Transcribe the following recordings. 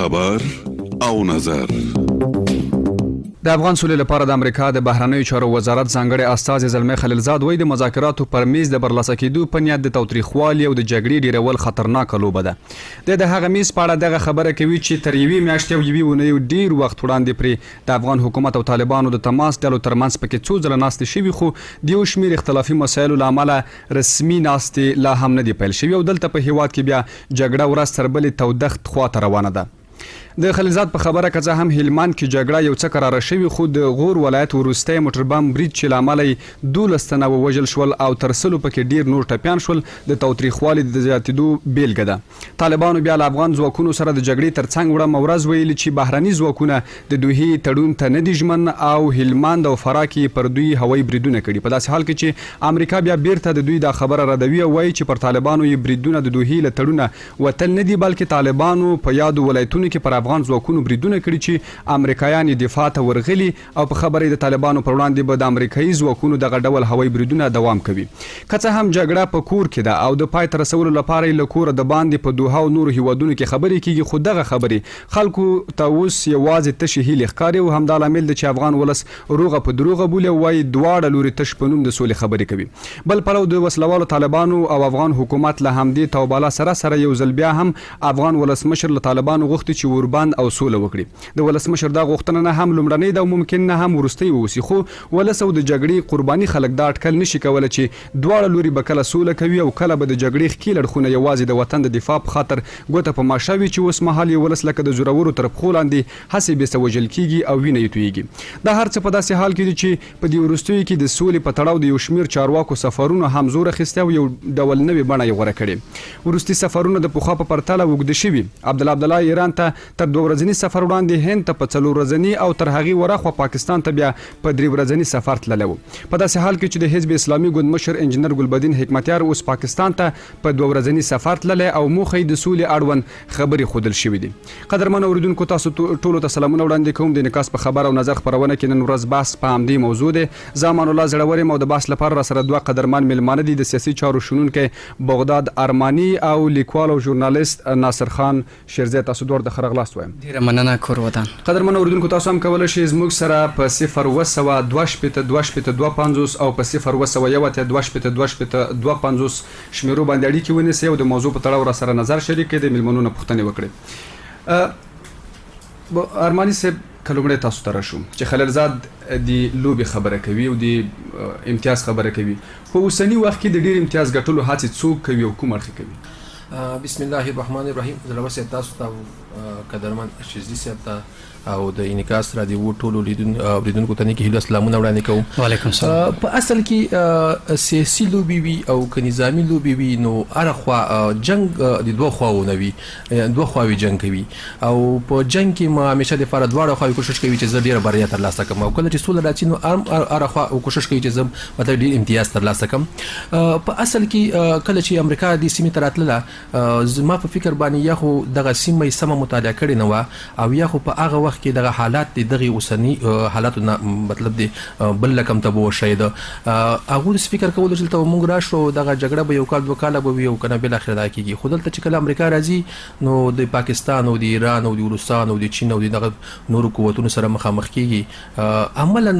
خبر او نظر. د افغان سولې لپاره د امریکا د بهرنیو چارو وزارت ځانګړی استازی زلمی خلیلزاد وایي د مذاکراتو پر میز د برلاسه کېدو په نیت د تاوتریخوالي او د جګړې ډیرول خطرناکه لوبه ده. د هغه میز په اړه دغه خبره کوي چې تر یوې میاشتې او یوې اونۍ ډیر وخت وړاندې پرې د افغان حکومت او طالبانو د تماس ډلو ترمنځ پکې څو ځله ناستې شوي، خو د یو شمېر اختلافي مسایلو له امله رسمي ناستې لا هم نه دي پیل شوي او دلته په هیواد کې بیا جګړه ورځ تر بلې تودښت خواته روانه ده. د خلیلزاد په خبره که څه هم هلمند کې جګړه یو څه قراره شوې، خو د غور ولایت وروستی موټر بم برید چې له امله یې 12 تنه ووژل شول او تر سلو پکې ډیر نور ټپیان شول د تاوتریخوالي د زیاتېدو بیلګه ده. طالبانو بیا له افغان ځواکونو سره د جګړې ترڅنګ وړمه ورځ ویلي چې بهرني ځواکونه د دوحې تړون ته نه دي ژمن او هلمند او فراه کې پر دوی هوایي بریدونه کړي، په داسې حال کې چې امریکا بیا بیرته د دوی دا خبره ردوي او وایي چې پر طالبانو یې بریدونه د دوحې له تړونه وتل نه دي، بلکې طالبانو په یادو ولایتونو کې پر افغان ځواکونو بریدونه کړي چې امریکایان دفاع ته ورغلي او په خبره د طالبانو پر وړاندې به د امریکایي ځواکونو دغه ډول هوایي بریدونه دوام کوي. که څه هم جګړه په کور کې ده او د پای ته رسولو لپاره یې له کوره د باندې په دوحه او نورو هیوادونو کې خبرې کیږي، خو دغه خبرې خلکو ته اوس یوازې تشې هیلې ښکاري او همدا لامل دی چې افغان ولس روغه په دروغه بولي او وایي دواړه لوري تش په نوم د سولې خبرې کوي. بل پلو د وسلوالو طالبانو او افغان حکومت له همدې توباله سره یو ځل بیا هم افغان ولسمشر له طالبانو غوښتي چې ورباند او سوله وکړي. د ولسمشر دا غوښتنه نه هم لومړنۍ ده او ممکن نه هم وروستۍ واوسي، خو ولس او د جګړې قرباني خلک دا اټکل نشي کولی چې دواړه لوري به کله سوله کوي او کله به د جګړې ښکیل اړخونه یوازې د وطن د دفاع په خاطر ګوته په ماشه وي چې اوس مهال یې ولس لکه د زورورو تر پښو لاندې هسې بېسه وژل کیږي او وینه یې تویږي. دا هر څه په داسې حال کې دي چې په دې وروستیو کې د سولې په تړاو د یو شمېر چارواکو سفرونو هم زور اخیستی او یو ډول نوې بڼه یې غوره کړې. وروستي سفرونه د پخوا په پرتله اوږده شوي. عبدالله ایران ته تر 2 ورځني سفر وړاندې هند ته په 4 ورځني او تر هغې ورهاخوا پاکستان ته بیا په 3 ورځني سفر تللی و. په داسې حال کې چې د حزب اسلامي ګوند مشر انجینر ګلبدین حکمتیار اوس پاکستان ته په 2 ورځني سفر تللی او موخه یې د سولې اړوند خبرې ښودل شوي دي. قدرمنو اورېدونکو، تاسو ټولو ته سلامونه وړاندې کوم. د انعکاس په خبر او نظر خپرونه کې نن ورځ بحث په همدې موضوع دی. زه امان الله زړور یم او د بحث لپاره راسره 2 قدرمن میلمانه دي. د سیاسي چارو شنونکی بغداد ارماني او لیکوال او ژورنالیست ناصر خان شیرزی، تاسو دوړ د خرغلاست وایم. ډیره مننه کور ودان. قدرمن اوریدونکو، تاسو هم کولی شئ زموږ سره په 0202252 او په 0101252 شمیرو باندې اړیکې ونیسئ او د موضوع په تړاو راسره نظر شریک کړئ، د میلمنو نه پوښتنې وکړئ. ارماني صاحب، که لومړی تاسو ته راشو چې خلیلزاد د لوبې خبره کوي او د امتیاز خبره کوي، په اوسني وخت کې د ډېر امتیاز ګټلو هڅې څوک کوي او کوم اړخ کوي؟ بسم الله الرحمن الرحیم. زړور صاحب، تاسو ته قدرمن شیرزي صاحب ته او د انعکاس رادیو ټولو لیدونکو ته نیک هیله سلامونه وړاندې کوم. وعلیکم السلام. په اصل کې سیاسي لوبې وي او که نظامي لوبې وي نو هره خوا جنگ د دوه خواو نه وي، دوه خواوې جنگ کوي او په جنگ کې ما همیشه دپاره دواړه خواوې کوشش کوي چې زه ډېره بریا ترلاسه کړم او کله چې سوله راځي نو هره خوا کوشش کوي چې زه مطلب ډېر امتیاز ترلاسه کړم. په اصل کې کله چې امریکا دې سیمې ته راتلله، زما په فکر باندې یا خو دغه سیمه یې سمه مطالعه کړې نه وه او یا خو په هغه وخت کې دغه حالات دغه اوسني حالاتو نه مطلب دی بل لکم ته به وشی ده. هغوی داسې فکر کولو چې دلته موږ راشو دغه جګړه به 1 کال 2 کاله به وي او که نه بالاخره دا کېږي، خو دلته چې کله امریکا راځي نو د پاکستان او د ایران او د روسان او د چین او دغه نورو قوتونو سره مخامخ کېږي. عملا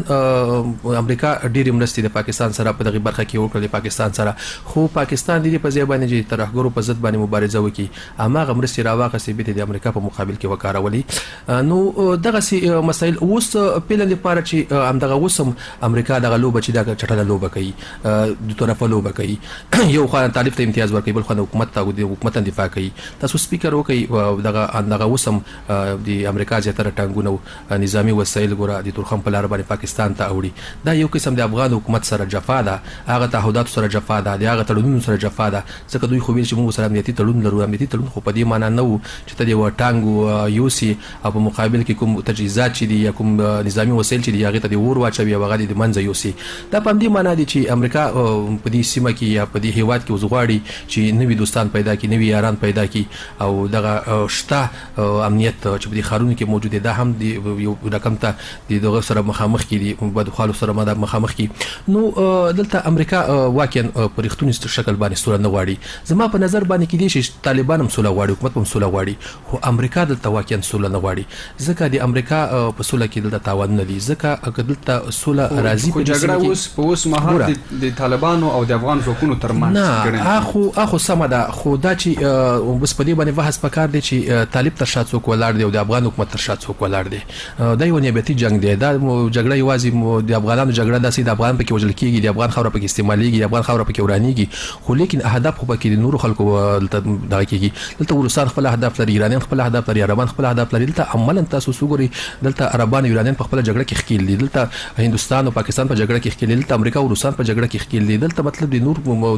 امریکا ډېرې مرستې د پاکستان سره په دغه برخه کې وکړلې پاکستان سره، خو پاکستان د دې په ځای باندې چې ترهګرو په ضد باندې مبارزه وکړي هماغه مرستې راواخیستې بیا د امریکا په مقابل کې وکارولې. نو دغه مسایل اوس پیلن لپاره چې همدغه اوس هم امریکا دغه لوبه چې دغه چټله لوبه کوي، دو طرفه لوبه کوي، یو خوا طالب ته امتیاز ورکوي، بل خوا حکومت ته د حکومت دفاع کوي. تاسو سپیکر وکړئ دغه اوس هم د امریکا زیاتره ټانګونه نظامي وسایل ګوره د تورخم په لار باندې پاکستان ته اوړي. دا یو قسم د افغان حکومت سره جفا ده، هغه تعهداتو سره جفا ده، د هغه تړونونو سره جفا ده، ځکه دوی خو ویل چې موږ سره امنیتي تړون لرو. امنیتي تړون خو په دې معنی نه و چې ته د یوه ټانګ یوسي او په مقابل کې کوم تجهیزات چې دي یا کوم نظامي وسایل چې دي هغې ته د اور واچوي او هغه د منځه یوسي. دا په همدې معنا دی چې امریکا په دې سیمه کې یا په دې هیواد کې اوس غواړي چې نوي دوستان پیدا کړي، نوي یاران پیدا کړي او دغه شته امنیت چې په دې ښارونو کې موجود دی دا هم د یو رقم ته د دغه سره مخامخ کړي، بدخوالو سره مخامخ کړي. نو دلته امریکا واقعا په رښتوني شکل باندې سوله نه غواړي. زما په نظر باندې باندې کې دي چې طالبان هم سوله غواړي حکومت هم سوله غواړي خو امریکا دلته واقعا سوله نه غواړي ځکه د امریکا په سوله کې دلته تاوان نه دي ځکه که دلته سوله راځي په جګړه اوس مهال د طالبانو او د افغان ځواکونو ترمنځ نه اخو سم ده خو دا چې بس په دې باندې بحث پکار دی چې طالب تر شا څوک ولاړ دی او د افغان حکومت تر شا څوک ولاړ دی دا یو نیابتي جنگ دی دا جګړه یوازې د افغانانو جګړه ده چې د افغان پکې وژل کیږي د افغان خاور پکې استعمالېږي د افغان خاور پکې ورانېږي خو لیکن اهداف خو پکې د نورو خلکو دغه کیږي دلته روسان خپل اهداف لري ایرانیان خپل اهداف لري عربان خپل اهداف لري دلته عملاً تاسو وګورئ دلته عربان ایرانیان په خپل جګړه کې ښکیل دي دلته هندستان او پاکستان په جګړه کې ښکیل دي دلته امریکا او روسان په جګړه کې ښکیل دي دلته مطلب د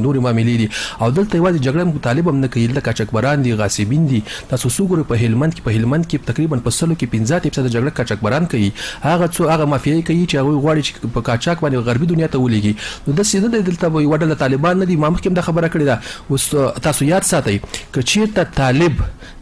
نور معاملې دي او دلته یوازې جګړه طالب هم نه کوي دلته قاچاقبران دي غاصبین دي تاسو وګورئ په هلمند کې تقریبا په سلو کې 15% جګړه قاچاقبران کوي هغه مافیایي کوي چې هغه غواړي چې په قاچاق باندې غربي دنیا ته ولېږي نو د سیده دلته وډل طالبان نه دي ما مخکې د خبره کړې ده اوس تاسو یاد ساتئ که چیرته طالب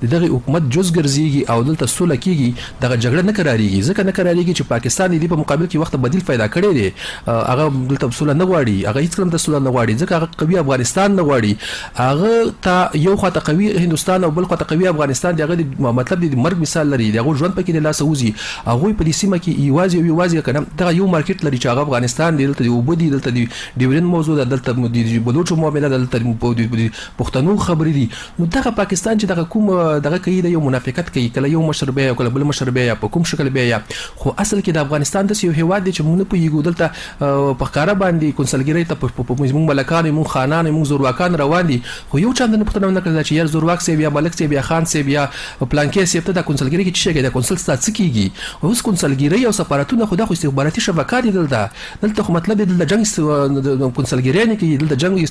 دغه حکومت جز ګرځيږي او دلته سوله کیږي دغه جګړه نه قراريږي ځکه نه قراريږي چې پاکستان دی په مقابل کې وخت بدیل پیدا کړی دی هغه دلته سوله نه غواړي هغه هیڅ کله د سوله نه غواړي ځکه هغه قوي افغانستان نه غواړي هغه ته یو خواته قوي هندستان او بل خواته قوي افغانستان دغه مطلب د مرګ مثال لري دغه ژوند پکې د لاس وزي هغه په دې سیمه کې یوازې کنه دغه یو مارکیټ لري چې هغه افغانستان دی دلته د وبدي دلته د ډیورن موضوع دلته د بلوچو معاملې دلته پښتنو خبرې دي نو دغه پاکستان چې دغه کوم دغه کوي د یو منافقت کوي کله یو مشر به کله بل مشر به یا په کوم شکل به یا خو اصل کې د افغانستان د یو هیواد چې موږ په یو دلته په کار باندې کنسلګری ته په موږ ملکان موږ خانان موږ زورواکان روان دي خو یو چاند نه پښتنه نه کړل چې یار زورواک سی بیا ملک سی بیا خان سی بیا پلانکې سی ته د کنسلګری کې چې د کنسل ستاسو کیږي اوس کنسلګری او سفارتونه خو د استخباراتي شبکات دلته خو مطلب د جنگ کنسلګری نه کوي د جنگ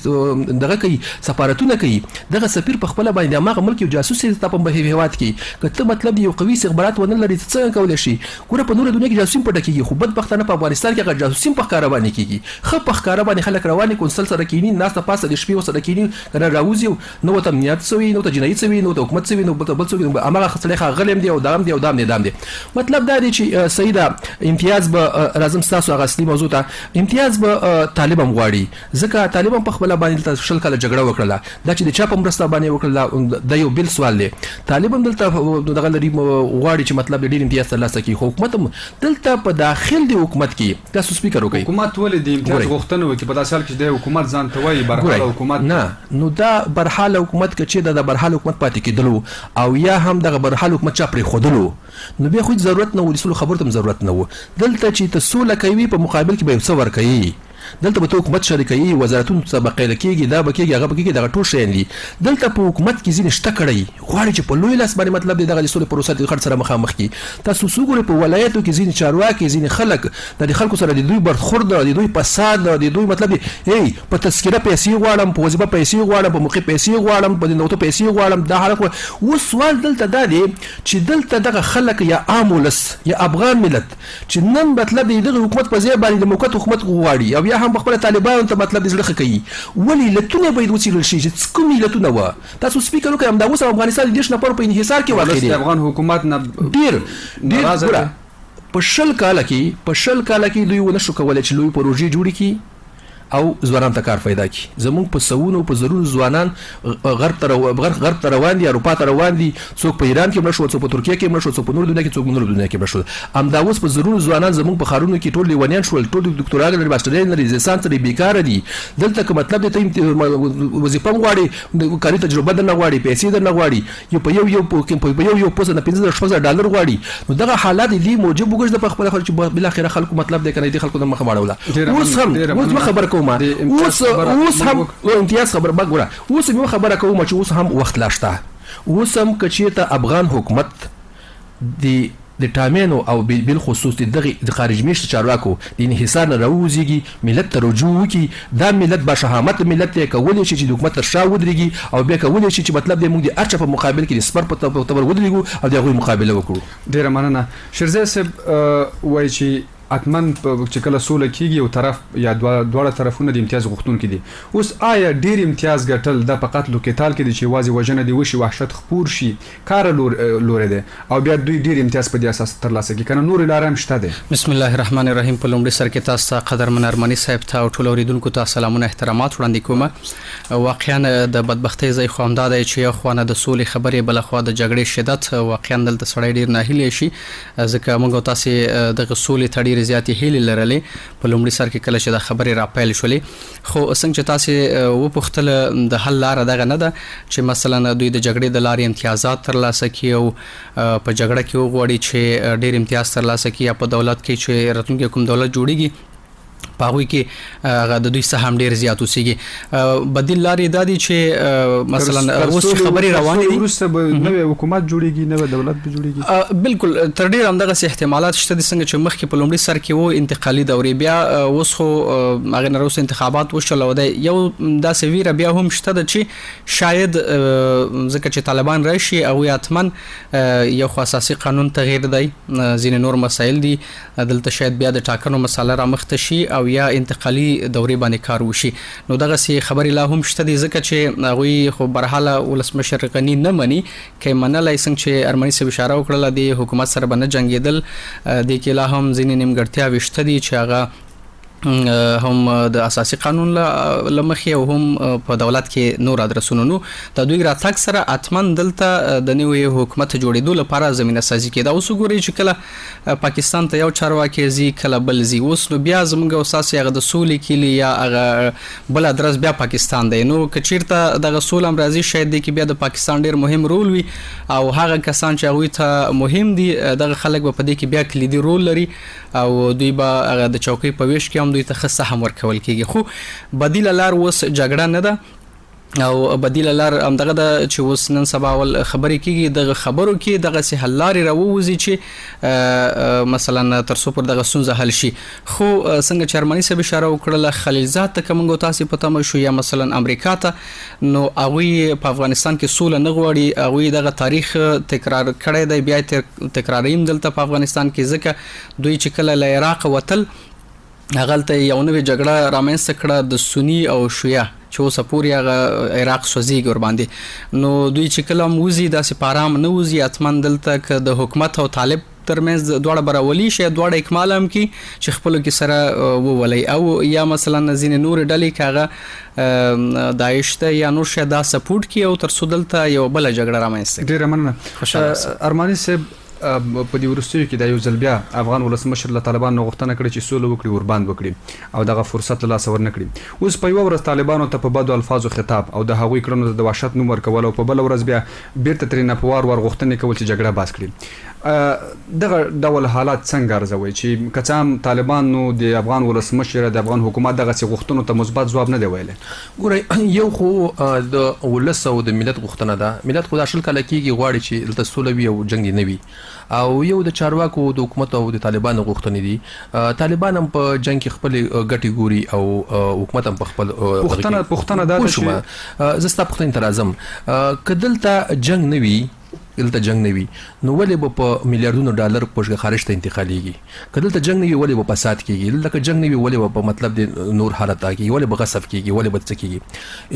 دغه کوي سفارتونه کوي دغه سفیر په خپل باندې هغه ملک یو جاسوس ته په هیواد کې کته مطلب یو قوي استخبارات ونه لري څنګه کولای شي ګوره په نور دنیا کې جاسوسین پټ کیږي خو بدبختانه په افغانستان کې هغه جاسوسین په ښکار باندې کیږي خو په ښکار باندې خلک رواني کنسل سره کینی ناس ته پاسه د شپې وسره کینی کنه راوځي نو ته امنیت سوي نو ته جنایت سوي نو ته حکومت سوي نو بل سوي امغه خسړې غلم دی او دام دی مطلب دا دی چې سیدا امتیاز به لازم تاسو هغه اصلي موضوع ته امتیاز به طالبان غواړي ځکه طالبان په خپل باندې شل کله جګړه وکړه دا چې د چا په مرسته باندې وکړه دا یو بل سوال دی طالبان دلته دغه لري غواړي چې مطلب ډیر امتیاز ترلاسه کړي حکومت دلته په داخل دی حکومت کې تاسو سپیکر وکړئ حکومت ولې د امتیاز غوښتنه وکړي په داسې حال کې د حکومت ځان ته وایي برحال حکومت نه نو دا برحال حکومت کې چې د برحال حکومت پاتې کېدلو او یا هم دغه برحال حکومت چا پرې خودلو نو به خو ضرورت نه ولې خبرته ضرورت نه و دلته چې تسوله کوي په مقابل کې به څه ور کوي دلته به حکومت شریکي وزارتونو سبقه لکېږي دا بکېږي هغه بکېږي دغه ټول شین دي دلته په حکومت کې ځین شته کړی غواړي چې په لوی لاس باندې مطلب دی دغه سولې پروسه د خرڅ سره مخامخ کی تاسو وګورئ په ولایتو کې ځین چارواکي ځین خلک د خلکو سره د دوی برخورد د دوی فساد د دوی مطلب دی په تذکره پیسې غواړم په وظیفه پیسې غواړم په موقع پیسې غواړم په نوټو پیسې غواړم دا حالت و سوال دلته دا دی چې دلته دغه خلک یا عامولس یا افغان ملت چې نن مطلب دی دغه حکومت په ځای باندې د موقت حکومت غواړي او یا هم خپل طالبان ته مطلب د زړه کوي ولی لتونه باید وڅیرل شي چې کومي لتونه و تاسو سپیکر وکړم دا اوس افغانستان د دیش نه په انحصار کې واقع دی افغان حکومت نه ډیر په شل کال کې دوی ونه شو کولای چې لوی پروژې جوړ کړي او ځوانان ته کار پیدا کی زمونږ په سونو په زرونو ځوانان غرب ته روان دي اروپا ته روان دي څوک په ایران کې مړ شو څوک په ترکیه کې مړ شو څوک په نور دنیا کې څوک په نور دنیا کې مړ شو امدا اوس په زرونو ځوانان زمونږ په خارونو کې ټول لیوانیان شول ټول ډاکټران لري ماسترین لري لیسانس لري بیکار دي دلته کوم مطلب دی ته وظیفه غواړي کاري تجربه نه غواړي پیسې نه غواړي یو په یو پوسټ نه $15,000 غواړي نو دغه حالات دي موجب وګرځي په خپل خلک بل اخر خلکو مطلب دی کنه دي خلکو د مخ ماړوله اوس خبر کوم اوس هم امتیاز خبر بګوره اوس مې خبره کوم چې اوس هم وخت لاشته اوس هم کچېته افغان حکومت د ټامینو او بل خصوص د خارج میشت چارواکو د انحصار نه راوځيږي ملت ته رجوع وکي دا ملت با شهامت ملت ته کولای شي چې د حکومت تر شا ودرېږي او بیا کولای شي چې مطلب د موږ د ارچ په مقابل کې د سپر په تور ودرېږو او دغه مقابله وکړو ډیره مننه شیرزای صاحب وایي چې حتمن چې کله سوله کیږي یو طرف یا دواړه طرفونه د امتیاز غوښتونکي دي. اوس آیا ډیر امتیاز ګټل د په قتل او قتال کې دي چې واځي وجنه دی وشي وحشت خپور شي کار لور دی او بیا دوی ډیر امتیاز په دې اساس ترلاسه کوي کنه نور لارم شته دی؟ بسم الله الرحمن الرحیم. په لومړي سر کې تاسو ته قدرمن ارمانی صاحب ته او ټول اوریدونکو ته سلامونه احترامات وړاندې کوم. واقعا د بدبختۍ ځای خو همدا دی چې یو خوانه د سولې خبرې بل خو د جګړې شدت واقعا دلته سړی ډیر ناهیلی شي ځکه موږ تاسو د سولې تړي زیاتې هیلې لرلې. په لومړي سر کې کله چې د خبرې راپیل شولې خو څنګه چې تاسو وپوښتل د حل لار دغه نه ده چې مثلا دوی د جګړې د لارې امتیازات ترلاسه کړي او په جګړه کې وغواړي چې ډیر امتیاز ترلاسه کړي یا په دولت کې چې راتلونکي کوم دولت جوړیږي پاوی کې هغه د دوی سهم ډیر زیات اوسېږي. بدیل لارې دا دي چې مثلا اوس خبرې روانې دي ورسته به نوې حکومت جوړیږي نوې دولت به جوړیږي. بالکل تر ډیر همدغه احتمالات شته دي څنګه چې مخکې په لومړي سر کې وو انتقالي دورې بیا اوس خو هغه نه وروسته انتخابات وشول او د یو داسې ویره بیا هم شته د چې شاید ځکه چې طالبان راشي او اتمن یو اساسي قانون تغییر دی ځینې نور مسایل دي دلته شاید بیا د ټاکنو مسله را مخته شي او یا انتقالي دورې باندې کار وشي. نو دغه سي خبرې لا هم شته دي ځکه چې هغه خو برحاله ولسمشر غنی نه مني کې منلای څنګه چې ارمني سره اشاره وکړه د حکومت سره باندې جنگیدل د کې لا هم ځینې نیمګړتیا وشته دي چې هغه هم د اساسي قانون لمخې او هم په دولت کې نور ادرسونه نو د دوی راتګ سره اتمن دلته د نوې حکومت جوړېدو لپاره زمينه سازي کېده. اوس وګورئ چې کله پاکستان ته یو چارواکي زی کله بل زی اوس نو بیا زموږ اساس هغه د سولې کلی یا هغه بل ادرس بیا پاکستان دی. نو کچیرته دغه سول امرازي شاید دی کې بیا د پاکستان ډیر مهم رول وي او هغه کسان چې هغه ته مهم دي دغه خلک په دې کې بیا کلیدي رول لري او دوی به هغه د چوکۍ په ویش کې دوی ته خصه هم ورکول کیږي. خو بدیل لار اوس جګړه نه ده او بدیل لار همدغه د چې اوس نن سبا ول خبرې کیږي د خبرو کې دغه سه حل لارې راووزي چې مثلا تر څو پر دغه سنځه حل شي. خو څنګه چرمنی سره اشاره وکړه خلیلزاد ته کومه تاسو پته مو شو یا مثلا امریکا ته نو هغه په افغانستان کې سوله نه غواړي هغه دغه تاریخ تکرار کړی دی بیا تکراریم دلته په افغانستان کې ځکه دوی چې کله له عراق وتل هغلته یو نوې جګړه رامنځته کړه د سنی او شیعه چې اوس پورې هغه عراق سوځي ګور باندې. نو دوی چې کله موزي د سپارام نه وزي اتمن دلته ک د حکومت او طالب ترمنځ دواړه برولي شي دواړه اکمال هم کی چې خپل کې سره وولي او یا مثلا زین نور ډلې کاغه داعش ته یا نور شه دا سپورټ کی او تر سودلته یو بل جګړه رامنځته. ډیر مننه ارمانی صاحب. په دې ورستیو کې د یو ځل بیا افغان ولسمشر له طالبان نه غوښتنه کړې چې سوله وکړي ورباند وکړي او دغه فرصت له لاس ور نه کړي. اوس په یو ورځ طالبانو ته په بدو الفاظو خطاب او د هغوی کړنو د وحشت نوم ورکول او په بل ورځ بیا بیرته ترې نه پوار ور غوښتنه کول چې جګړه باز کړي. دغه ډول حالات څنګه ارزوي چې کڅام طالبان نو د افغان ولسمشر د افغان حکومت دغه څه غوښتنو ته مثبت ځواب نه دی ویلي؟ ګورئ یو خو د ولس او د ملت غوښتنه ده. ملت خو د اصل کله کېږي غواړي چې دلته سوله وي او جنگ نه وي او یو د چارواکو د حکومت او د طالبانو غوښتنې دي. طالبان هم په جنگ کې خپل ګټي ګوري او حکومت هم په خپل پښتنه دا چې زستا پښتنه ترازم کدلته جنگ نه وي دلته جنگ نه وي نو ولې به په میلیارډونو ډالر پوښګه خارج ته انتقالېږي. کدلته جنگ نه وي ولې به فساد کیږي. دلته جنگ نه وي ولې به په مطلب د نور حالت کیږي ولې به غصب کیږي ولې به څه کیږي.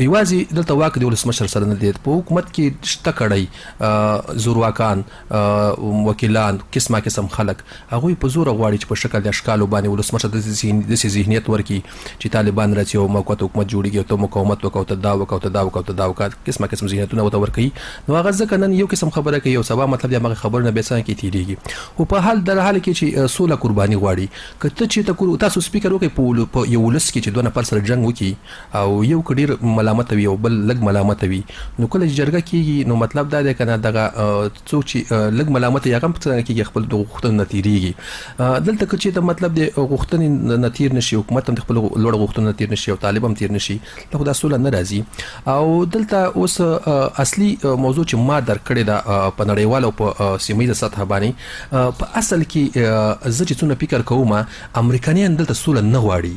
ایوازي دلته واک د ولسمشر سره نه دی په حکومت کې شته کړی زورواکان وکیلان قسم خلک هغه په زور غواړي چې په شکل د اشکالو باندې ولسمشر د ذهنیت ورکی چې طالبان راځي او موقت حکومت جوړیږي او ته مقاومت وکاو ته دا وکاو قسم ذهنیتونه وته ورکی. نو هغه ځکه نن یو قسم خبره کوي او سبا مطلب یې هغه خبرونه به څنګه کې تیریږي او په حال کې چې سوله قرباني غواړي کته چې تاسو سپیکر وکي په یو ولس کې چې دوه نفر سره جنگ وکي او یو کډیر ملامت وي او بل لګ ملامت وي نو کله جرګه کیږي نو مطلب دا دی کنه دغه څوک چې لګ ملامت یې هم څنګه کیږي خپل د غوښتنې نتیریږي. دلته چې د مطلب د غوښتنې نتیر نشي حکومت هم خپل لوړ غوښتنې نتیر نشي او طالب هم تیر نشي له خدا سوله نه راځي. او دلته اوس اصلي موضوع چې ما درکړې ده په نړیوالو په سیمه سطح باندې په اصل کې زه چې څونه فکر کوم امریکایان دلته سوله نه غواړي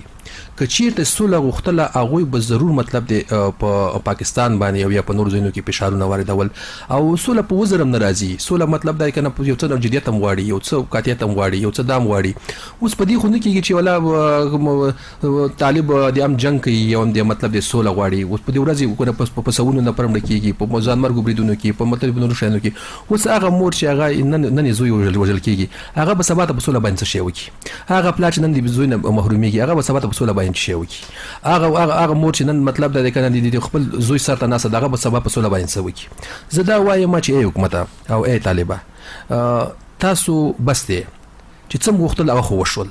که چیرته سوله غوښتله هغوی به ضرور مطلب دی په پاکستان باندې او یا په نورو ځایونو کې فشارونه واردول او سوله په وزر هم نه راځي. سوله مطلب دا کنه یو څه جدیت هم غواړي، یو څه قاطعیت هم غواړي، یو څه دام غواړي. اوس په دې خو نه کېږي چې ولا طالب د هم جنګ کوي یو هم د مطلب د سوله غواړي. اوس په دې ورځ په پسونو نه پرمړ کېږي، په ځان مرګ بریدونو کې، په مطلب نورو شیانو کې. اوس هغه مور چې هغه نن زوی وژل کېږي هغه به سبا ته په سوله باندې څه شی وکړي؟ هغه پلا چې نن د زوی نه محرومیږي هغه به سبا ته په سوله باندې شی وکړي؟ هغه مور چې نن مطلب دا کنه د خپل زوی سره ناسه دغه به سبا په سوله باندې څه وکړي؟ زه دا وایم چې ای حکومت او ای طالبه تاسو بس دی چې څوم غوښتل هغه خو وشول،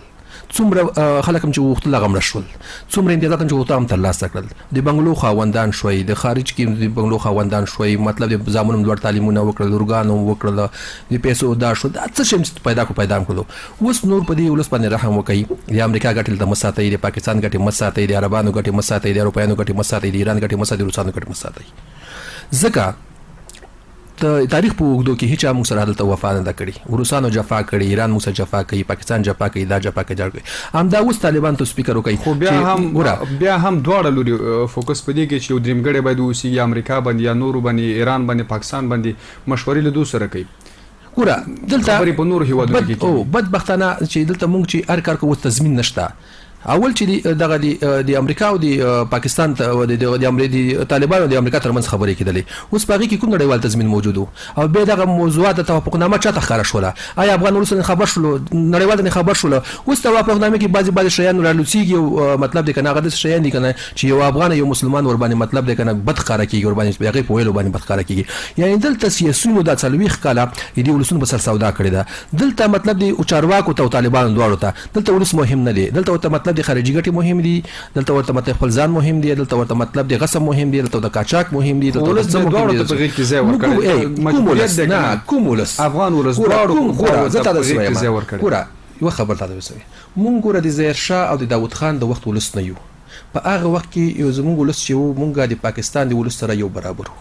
څومره خلک هم چې غوښتل هغه مړه شول، څومره امتیازات هم چې غوښتل هم ترلاسه کړل. د بنګلو خاوندان شوي، د خارج کې د بنګلو خاوندان شوي، مطلب د زامنو لوړ تعلیمونه وکړل، اورګان هم وکړل، د پیسو دا شو، دا څه شی پیدا کړلو. اوس نور په دې ولس باندې رحم وکړي. د امریکا ګټې د مساتې، د پاکستان ګټې مساتې، د عربانو ګټې مساتې، د اروپایانو ګټې مساتې، د ایران ګټې مساتې، د روسانو ګټې مساتې. ځکه تاریخ په اوږدو کې هیڅ موږ سره دلته وفا نه کړي. روسانو جفا کړي، ایران موږ سره جفا کوي، پاکستان جفا کوي، دا جفا کوي. همدا اوس طالبان ته سپیکر وکړي. خو بیا هم دواړه لوري فوکس په دې کې چې یو درېمګړی باید اوسي، یا امریکا باندې یا نورو باندې، ایران باندې، پاکستان باندې مشورې له دوی سره کوي. ګوره دلته خبرې په نورو هیوادونو کې او بدبختانه چې دلته موږ چې هر کار کوو تضمین نشته. اول چې دغه د امریکا او د پاکستان د طالبانو د امریکا ترمنځ خبرې کېدلې، اوس په هغې کې کوم نړیوال تضمین موجود او بیا دغه موضوعات د توافقنامه چاته ښکاره شوله؟ آیا افغان ولس خبر شولو؟ نړیوال نه خبر شوله؟ اوس توافقنامه کې بعضې شیان رالوڅېږي او مطلب دی که نه هغه داسې شیان دي که نه چې یو افغان یو مسلمان ورباندې مطلب دی که نه بد ښکاره کېږي، ورباندې هغې په ویلو باندې بد ښکاره کېږي. یعنې دلته سیاسیونو دا 40 کاله د دې ولسونو په سر سودا کړې ده. دلته مطلب دی چارواکو ته او طالبانو دواړو ته دلته ولس مهم نه دی. دلته ورته مطلب دی خارجي ګټې مهم دي، دلته ورته مطلب خپل ځان مهم دي، دلته ورته مطلب د غصب مهم دي، دلته د قاچاق مهم دي، دلته ولس دواړو ته په غېږ کې ځای ورکړی. مجبوریت دی نه کوم ولس افغان ولس دواړو زه ته ځای ورکړی. ګوره یوه خبر تا ده وسوي، مونږ ګوره د ظاهرشاه او د داود خان د وخت ولس نه یو. په هغه وخت کې یو زمونږ ولس چې و مونږ د پاکستان د ولس سره یو برابر وو،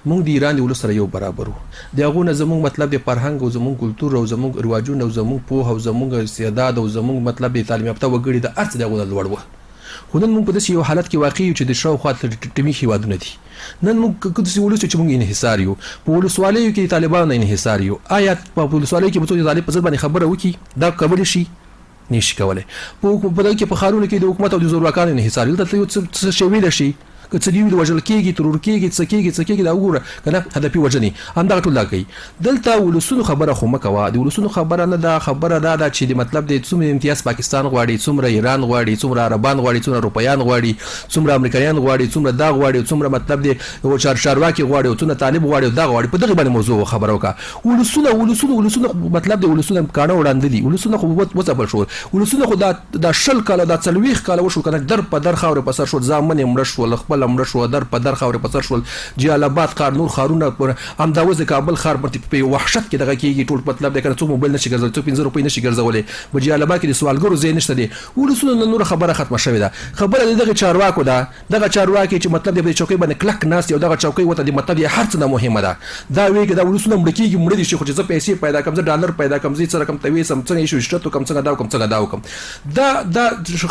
مونږ د ایران د ولس سره یو برابر وو. د هغو نه زمونږ مطلب د فرهنګ او زمونږ کلتور او زمونږ رواجونه او زمونږ پوهه او زمونږ استعداد او زمونږ مطلب د تعلیم یافته وګړي د هر څه د هغو نه لوړ وو. خو نن موږ په داسې یو حالت کې واقع یو چې د شاوخوا ټیمي هېوادونه دي. نن موږ داسې ولس چې موږ انحصار یو، په ولسوالیو کې د طالبانو نه انحصار یو. آیا په ولسوالیو کې به څوک د طالب په ضد باندې خبره وکړي؟ دا کولی شي؟ نشي کولی. په دغه کې په ښارونو کې د حکومت او د زورواکانو انحصار یو. دلته یو څه شی ویلی شي که څه دی وژل کېږي، ترور کېږي، څه کېږي دا وګوره که نه هدفي وژنې همدغه ټول دا کوي. دلته ولسونو خبره خو مه کوه. د ولسونو خبره نه ده، خبره دا ده چې د مطلب دی څومره امتیاز پاکستان غواړي، څومره ایران غواړي، څومره عربان غواړي، څومره اروپایان غواړي، څومره امریکایان غواړي، څومره دا غواړي، څومره مطلب دی چارواکي غواړي، څومره طالب غواړي، دا غواړي. په دغه باندې موضوع خبره وکړه. ولسونه مطلب دی ولسونه کاڼه وړاندې دي، ولسونه خو وڅپل شول، ولسونه خو دا 20 کاله دا 40 کاله وشو که نه در په در خاورې په سر شول، زامن یې مړه شول، خپله مړه شوه، در په در خاورې په سر شول. جلال آباد ښار، نور ښارونه، همداوس د کابل ښار په وحشت کې دغه کېږي. ټول مطلب دی که نه څوک موبایل نشي ګرځولی، څوک 5 روپۍ نشي ګرځولی. په جلال آباد کې د سوالګرو ځای نشته دی. ولسونو نه نوره خبره ختمه شوې ده. خبره د دغه چارواکو ده، دغه چارواکي چې مطلب دی په چوکۍ باندې کلک ناست دي او دغه چوکۍ ورته د مطلب یې هر څه نه مهمه ده. دا وایي که دا ولسونه مړه کېږي، مړه دي شي، خو چې زه پیسې پیدا کړم، زه ډالر پیدا کړم، زه یې څه رقم تویسم، څنګه یې شوشتت وکړم، څنګه دا وکړم، څنګه دا وکړم. دا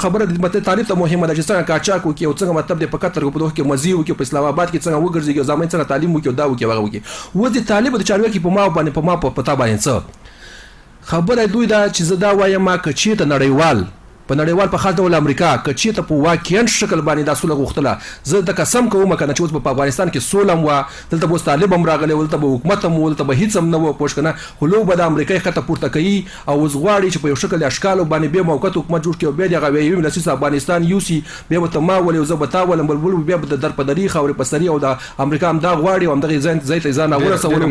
خبره د مطلب طالب ته مهمه ده چې څنګه قاچاق وکړي او څنګه مطلب دی په قطر په دغه کې مزي وکړي، په اسلام آباد کې څنګه وګرځي او زمين څنګه تعلیم وکړي او دا وکړي هغه وکړي. و دې طالب د چارواکي په ما باندې په ما په پتا باندې څه خبره دوی دا چې زه دا وایم ما که چیرته نړیوال په خاص ډول امریکا که چیرته په واقعي شکل باندې دا سوله غوښتله، زه د قسم کوم کنه چې اوس په افغانستان کې سوله و، دلته به اوس طالب هم راغلی، دلته به حکومت هم و، دلته به هیڅ هم نه و، پوښ کنه خو لو به د امریکا خطه پورته کوي او اوس غواړي چې په یو شکل اشکالو باندې بیا موقت حکومت جوړ کړي او بیا دغه ویوي لسیس افغانستان یوسي، بیا به ته ما ولې او زه به تا ولم بلبل بیا به د در په دری خاورې په سری او د امریکا هم دا غواړي او همدغه ځای ته ځان ورسول.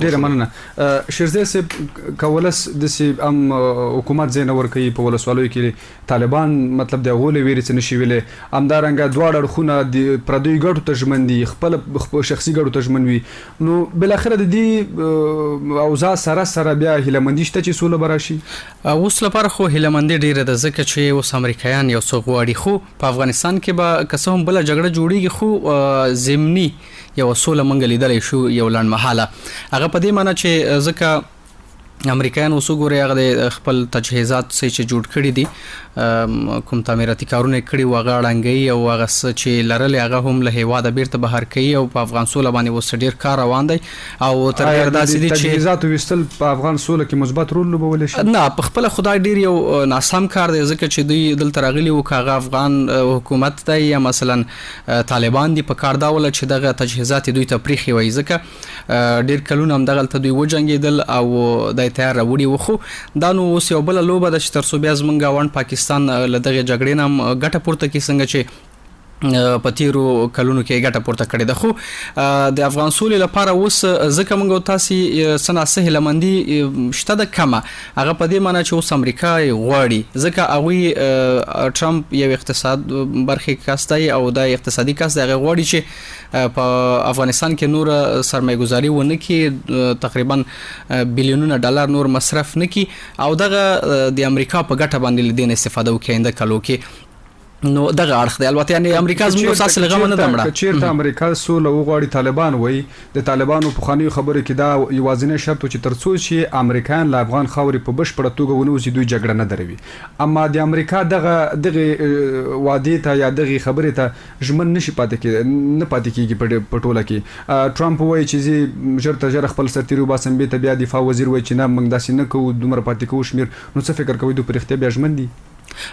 ډېره مننه. شیرزی صاحب کولس داسې هم حکومت ځای نه ورکوي په ولسوالیو کې طالبان مطلب د غولې ویرې څه نشي ویلې، همدارنګه دواړه اړخونه د پردیو ګټو ته ژمن دي، خپل شخصي ګټو ته ژمن وي. نو بالاخره د دې اوضاع سره بیا هیلهمندي شته چې سوله به راشي؟ اوس لپاره خو هیلهمندي ډېره ده، ځکه چې اوس امریکایان یو څه غواړي، خو په افغانستان کې به که څه هم بله جګړه جوړېږي خو ضمني یو سوله موږ لیدلی شو یو لنډمهاله. هغه په دې معنی چې ځکه امریکایان اوس وګورئ هغه د خپل تجهیزات چې جوړ کړي دي کوم تعمیراتي کارونه کړي و هغه ړنګوي او هغه څه چې لرل هغه هم له هیواده بیرته بهر کوي او په افغان سوله باندې اوس ډیر کار روان دی او تر ډیره داسې دي چې تجهیزات وستل په افغان سوله کې مثبت رول لوبولی شي. نه په خپل خدای ډیر یو ناسم کار دی ځکه چې دوی دلته راغلي وو کاغه افغان حکومت دی یا مثلا طالبان دي په کار دا ول چې دغه تجهیزات دوی ته پریخي وای ځکه ډیر کلونه هم دغه دوی وجنګیدل او د تیار راوړي وخو دا نو اوس یو بل لوبه د چې تر څو بیا زمونږ غوڼ پاکستان له دغه جګړې نه ګټه پورته کوي څنګه چې په تیرو کلونو کې ګټه پورته کړې ده خو د افغان سولې لپاره اوس ځکه موږ تاسو سناسه هلمندي شته د کمه هغه په دې معنی چې اوس امریکا غواړي ځکه هغه ټرمپ یو اقتصاد برخه کاستای او د اقتصادي کاست هغه غواړي چې په افغانستان کې نور سرمایه‌ګذاري ونه کړي تقریبا بلیونونه ډالر نور مصرف نه کړي او دغه د امریکا په ګټه باندې لیدنه استفاده وکړي انده کلو کې نو دغه اړخ دی البته یعنی امریکا زموږ اساس لغه نه دمړه چیرته امریکا سوله وغواړي طالبان وای د طالبانو په خاني خبره کې دا یوازینی شرط چې ترڅو چې امریکایان له افغان خاورې په بشپړه توګه ونوځي دوی جګړه نه دروي اما د امریکا دغه وعده ته یا دغه خبره ته ژمن نشي پاتې کېږي په ټوله کې ټرمپ وای چې ژر تر خپل سرتیرو باسم به ته بیا دفاع وزیر وای چې نه موږ داسې نه کوو دومره پاتې کوو شمیر نو څه فکر کوي دوی پر اختیار بیا ژمن دي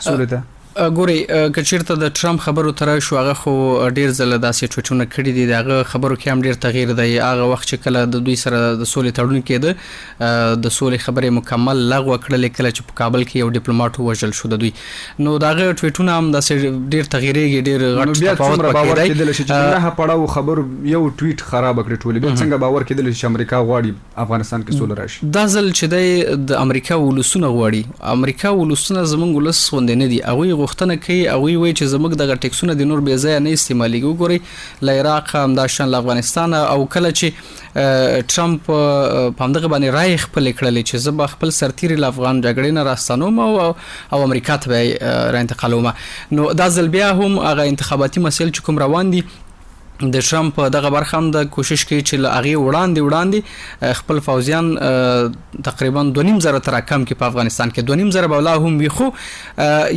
سوله ته ګوري کچیرته د ټرمپ خبرو تر شو هغه خو ډیر زله داسې ټویټونه کړي دي دغه خبرو کې هم ډیر تغییر دی هغه وخت چې کله د دوی سره د سولې تړون کېده د سولې خبرې مکمل لغوه کړل کله چې په کابل کې یو ډیپلوماټ وژل شو د دوی نو دغه ټویټونه هم داسې ډیر تغییرېږي ډیر غټ تفاوت پکې دی چې نه پړاو خبر یو ټویټ خراب کړی ټولې بیا څنګه باور کېدل چې امریکا غواړي افغانستان کې سوله راشي دا ځل چې د امریکا ولسونه غواړي امریکا ولسونه زمونږ ولس خوندې نه دي هغه غوښتنه کوي او وی چې زموږ دغه ټیکسونه د نور بیا ځای نه استعمالي ګوري له عراق هم د شان افغانستان او کله چې ټرمپ په همدغه باندې رائے خپل کړل چې زه به خپل سرتیري له افغان جګړې نه راستنوم او امریکا ته را انتقالوم نو دا ځل بیا هم هغه انتخاباتي مسایل چې کوم روان دي د ټرمپ دغه برخه هم د کوشش کوي چې هغه وړاندې خپل فوجیان تقریبا 2.5 زره تر کم کې په افغانستان کې 2.5 زره بولا هم وي خو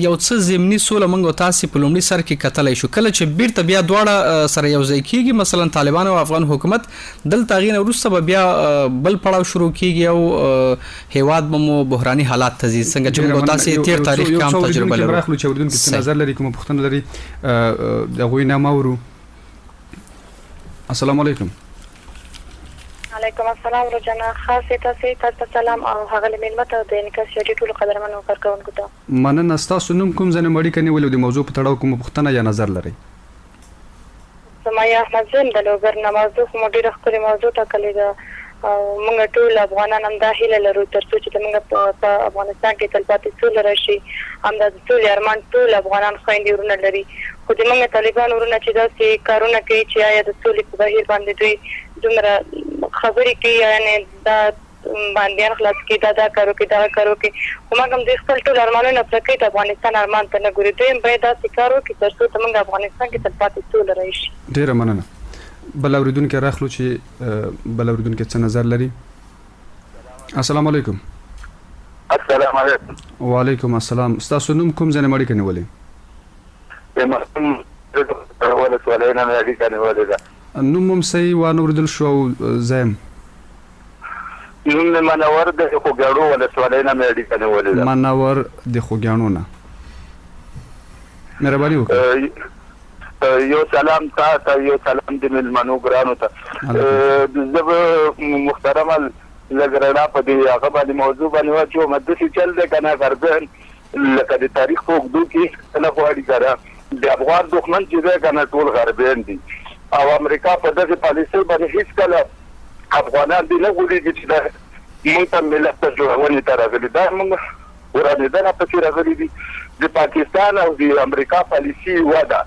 یو څه زمینی سوله منغو تاسو په لومړي سر کې کتلای شو کله چې بیرته بیا دواړه سره یو ځای کیږي مثلا طالبان او افغان حکومت دلته غینه وروسته بیا بل پړاو شروع کیږي او هیواد مو بحراني حالات ته ځي څنګه چې موږ تاسو تیر تاریخ کام تجربه لرو راخلو چې وردون کې نظر لري کوم پښتنه لري د غوی نامه ورو السلام علیکم علیکم السلام روزانا خاصه تاسو سلام او هغه ملمت د انکاسیټي ټول قدرمنو کارکونکو ته مننه تاسو نوم کوم ځنه مړی کني ولې د موضوع په تړاو کوم پښتنه یا نظر لري سمایا احمد زم د لوګر نمازو کوم ډیره خوري موضوع ټاکلې ده موږ ټول افغانان هم داخله لرو ترڅو چې موږ په افغانستان کې تلپاتې سول راشي هم د ټول ارمان ټول افغانان خويندې ورونه لري خو د موږ طالبان ورونه چې داسې کارونه کوي چې آیا د سولې په بهیر باندې دوی دومره خبرې کوي یعنی دا باندې خلاص کې دا کارو کې کومه کوم د خپل ټول ارمانونه پر کې د افغانستان ارمان ته نه ګوري دوی به دا کارو کې ترڅو ته موږ افغانستان کې تلپاتې سول راشي ډیره مننه بل اوریدون کې راخلو چې بل اوریدون کې څه نظر لري السلام علیکم السلام علیکم وعلیکم السلام تاسو نوم کوم ځنه مړی کني ولې ولا سوالينا ما دي كان ولا نوم سي ونوردل شو زم نوم منور د خوګاړو ولا سوالينا ما دي كان ولا منور د خوګاڼو نه مهرباني وکړئ یو سلام تا یو سلام د ملمنو ګرانو ته زب محترم لګرنا په دې هغه باندې موضوع باندې واچو مدرسې چل ده کنه غربن لکه د تاریخ په وګړو کې نه غواړي کړه د افغان دښمن چې ده کنه ټول غربین دي او امریکا په دغه پالیسي باندې هیڅ کله افغانان دي نه غوړي چې دا موږ ته ملت ته جوړونې ته راغلي دا موږ ورانه ده په څیر راغلي دي د پاکستان او د امریکا پالیسي ودا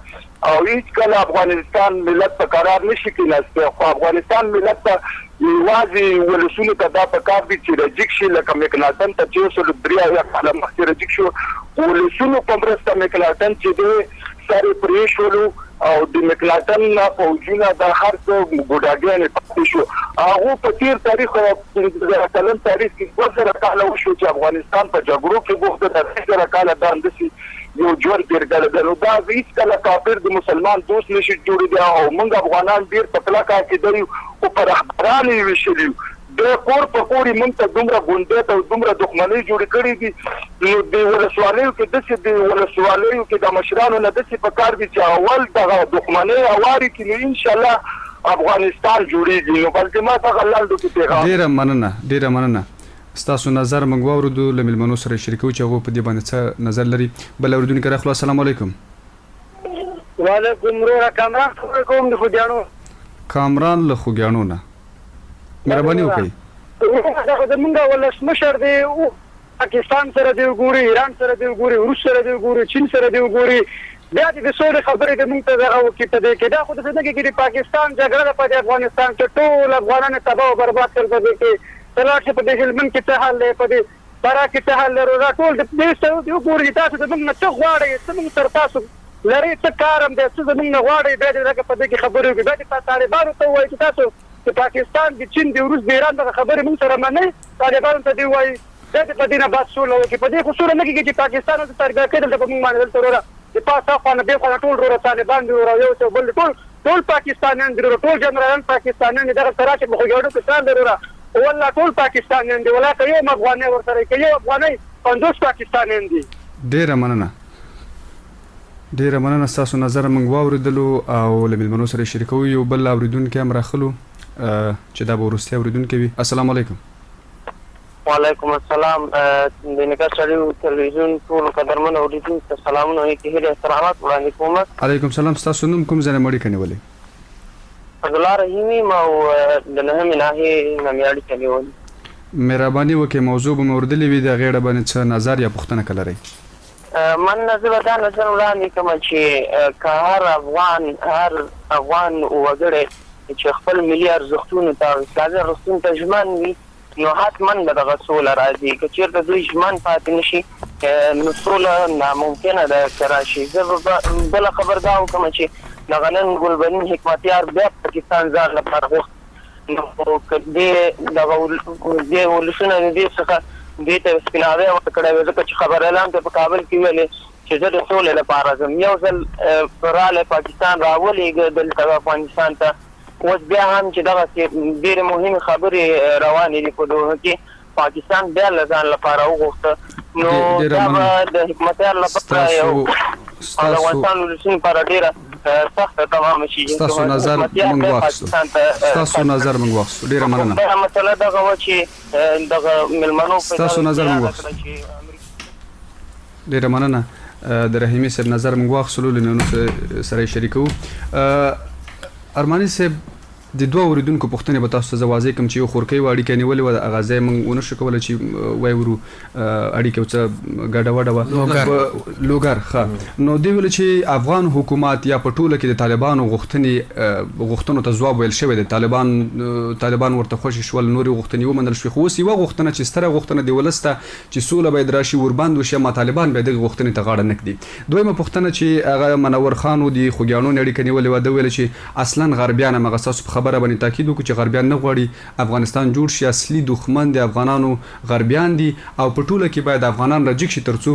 او هیڅ کله افغانستان ملت په قرار نشي کېناسته خو افغانستان ملت ته یوازې ولسونو ته دا په کار دي چې رجیک شي لکه مکناتن ته چې وسل دریا یا کلمه رجیک شو ولسونو په مرسته مکناتن چې د سره پریشولو او د مکلاتن فوجونه د هر څه ګډاګانې پاتې شو. هغه په تیر تاریخ او کلن تاریخ کې 2000 کال وشو چې افغانستان په جګړو کې بوخته د 2000 کال باندې یو جوړ پیرګل درو دا هیڅ کله کافر د مسلمان دوست نشي جوړیږي او موږ افغانان ډیر په کلاکا کې دریو او پر خبرانه وشلیو د کور په کوري موږ ته دومره ګوندې ته دومره دښمنۍ جوړ کړې دي نو د ولسوالیو کې د مشرانو نه د څه په کار دي چې اول د دښمنۍ اواري کې ان شاء الله افغانستان جوړیږي. نو بلکې ما ته غلال دوی پیغام ډیره مننه ستاسو نظر موږ واوردو له ملمنو سره شریکو چې هغه په دې باندې څه نظر لري. بل اوردونکو راخلو السلام علیکم. وعلیکم ورحمه کامران کوم د خوګیانو کامران له خوګیانو نه مهرباني وکړئ. دا زمونږ ولسمشر دی پاکستان سره دی وګوري ایران سره دی وګوري روس سره دی وګوري چین سره دی وګوري بیا د څولې خبرې د موږ ته دغه وکړي ته دی کې دا خو د څه کې د پاکستان جګړه په افغانستان کې ټول افغانان تباہ او برباد کړل دي کې تلاش په دې هلمند کې ته حل په دې بارا کې ته حل ورو ټول د دې سره دی وګوري تاسو د موږ څه غواړي څه موږ تر تاسو لري څه کارم دې څه موږ غواړي بیا دغه په دې کې خبرې وکړي بیا د طالبانو ته وایي چې تاسو د پاکستان د چین د روس د ایران دغه خبرې موږ سره منئ طالبانو ته دی وایي دا په دې نه بحث شول او په دې خصوصا نه کې چې پاکستان د ترګه کېدل د موږ باندې ترورا د پاسه خو نه به خو ټول ورو طالبان دی ورو یو څه بل ټول پاکستانیان دی ټول جنرالان پاکستانیان دغه سره چې مخګړو کې ځان درورا والله ټول پاکستانیان دی ولا که یو افغاني ورسره کې یو افغاني 50 پاکستانیان دي. ډیره مننه تاسو نظر موږ واوریدلو او له ملمنو سره شریکو. یو بل اوریدونکو هم راخلو چې دا ورسته اوریدونکو وي. السلام علیکم. وعلیکم السلام. د نګا چړیو تلویزیون ټول قدرمن اوریدونکو ته سلامونه او هیله احترامات وړاندې کوم. علیکم السلام. تاسو نوم کوم ځای مړی کنيولې؟ عبدالله رحیمی ما د نهم ناحیه نمیاړي کنيول. مهرباني وکړئ موضوع به موردلې وي د غیړه باندې څه نظر یا پوښتنه کولای. من نظر دا نظر وړاندې کوم چې هر افغان وګړي چې خپل ملي ارزښتونو ته اسلامي ارزښتونو ته ژمن وي نو حتما به دغه سوله راځي. که چېرته دوی ژمن پاتې نشي نو سوله ناممکنه ده که راشي. زه بله خبر دا وکړم چې دغه نن ګلبدین حکمتیار بیا پاکستان ځان لپاره غوښت نو که دې ولسونه د دې څخه دې ته سپیناوی ورکړی وي ځکه چې خبر اعلان ته په کابل کې ویلې چې زه د سولې لپاره ځم. یو ځل رالی پاکستان راولېږه دلته افغانستان ته اوس بیا هم چې دغسې ډېرې مهمې خبرې روانې دي په دوحه کې پاکستان بیا له ځان لپاره وغوښته نو دا به د حکمتیار لپاره یو د افغانستان ولسونو لپاره ډېره سخته تمامه شي. ستاسو نظر موږ واخیستو. ډېره مننه. بله مسله دغه وه چې دغه مېلمنو ستاسو نظر موږ واخیستو. ډېره مننه. د رحیمي صاحب نظر موږ واخیستلو له نورو سره یې شریکوو. ارماني صاحب د دوه اوریدونکو پوښتنې به تاسو ته زه واضح کړم چې یو خورکۍ وه اړیکه نیولې وه هغه ځای موږ ونه شو کولی چې وایي ورو اړیکه څه ګډه وډه وه لوګر ښه نو دوی ویل چې افغان حکومت یا په ټوله کې د طالبانو غوښتنو ته ځواب ویل شوی دی. طالبان ورته خوشې شول نورې غوښتنې ومنل شوې خو اوس یوه غوښتنه چې ستره غوښتنه د ولس ته چې سوله باید راشي ورباند وشي اما طالبان باید دغې غوښتنې ته غاړه نه ږدي. دویمه پوښتنه چې هغه منور خان و د خوږیاڼو نه اړیکه نیولې وه ده ویل چې اصلا غربیان همغه ستاسو په خبره باندې تاکید وکړو چې غربیان نه غواړي افغانستان جوړ شي اصلي دښمن د افغانانو غربیان دي او په ټوله کې باید افغانان راجګ شي تر څو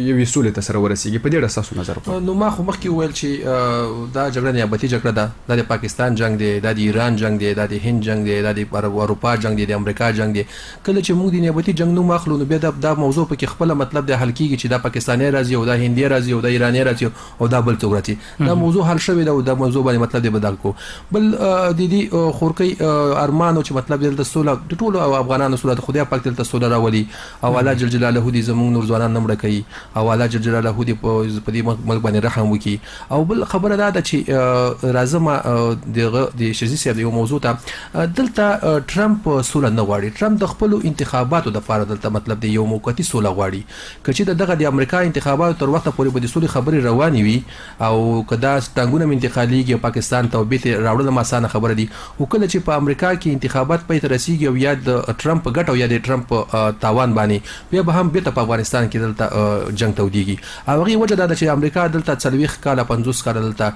یوې سولې ته سره ورسیږي. په دې اړه ستاسو نظر وکړئ. نو ما خو مخکې وویل چې دا جګړه نیابتي جګړه ده. دا د پاکستان جنگ دی دا د ایران جنگ دی دا د هند جنگ دی دا د اروپا جنگ دی د امریکا جنگ دی. کله چې موږ د نیابتي جنگ نوم اخلو نو بیا دا موضوع پکې خپل مطلب د حل کیږي چې دا پاکستاني راځي او دا هندي راځي او دا ایرانی راځي او دا بل څوک راځي. دا موضوع حل شوی دا او دا موضوع باندې مطلب دی بدل کو. بل د دې خورکۍ ارمانو چې مطلب دلته سوله د ټولو افغانانو سوله د خدای پاک دلته سوله راولي او الله جل جلاله دې زموږ نور ځوانان نمړه کوي او الله جل جلاله دې په دې ملک باندې رحم وکړي. او بل خبره دا چې راځم د شزي صاحب یو موضوع ته دلته ټرمپ سوله نه غواړي. ټرمپ د خپل انتخاباتو د لپاره دلته مطلب دی یو موقتی سوله غواړي. کچې دغه د امریکا انتخاباتو تر وخته پورې به د سولې خبرې روانې وي او کدا ستنګونه انتقاليږي پاکستان ته به راوړل ما اسانه خبره دي. وکله چې په امریکا کې انتخابات پای ته رسیږي او یا د ټرمپ ګټ او یا د ټرمپ تاوان باندې بیا به هم بیرته په افغانستان کې دلته جنگ توديږي. هغه وجه دا چې امریکا دلته 40 کال 50 کال دلته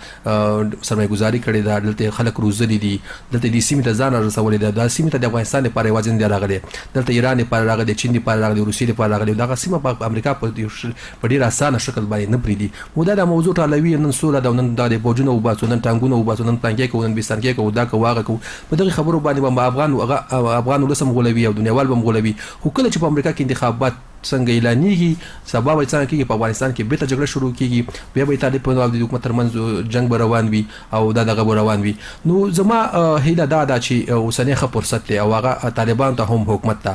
سرمایه‌ګذاري کړې ده، دلته خلک روزلي دي، دلته د سیمې ته ځان رسولې ده. د سیمې ته د افغانستان لپاره یوازې نه راغلي، دلته ایران لپاره راغلي، چین لپاره راغلي، روسیې لپاره راغلي. دا سیمه په امریکا په ډیر اسانه شکل باندې نه پریدي. مودا د موضوع ټالوي نن سوله د نن د بوجونو او باسونن ټانګونو او باسونن پلانګي کو نن بيستانګي کو دا کو واغه کو په دغه خبرو باندې افغان ولسم غولوي او دنیاوال بم غولوي. خو کله چې په امریکا کې انتخابات څنګه اعلانېږي سبا به څنګه کېږي په افغانستان کې بیرته جګړه شروع کېږي، بیا به طالب او د حکومت ترمنځ جنگ به روان وي او دا دغه روان وي. نو زما هیله دا ده چې اوسنۍ ښه فرصت دی او هغه طالبان ته هم حکومت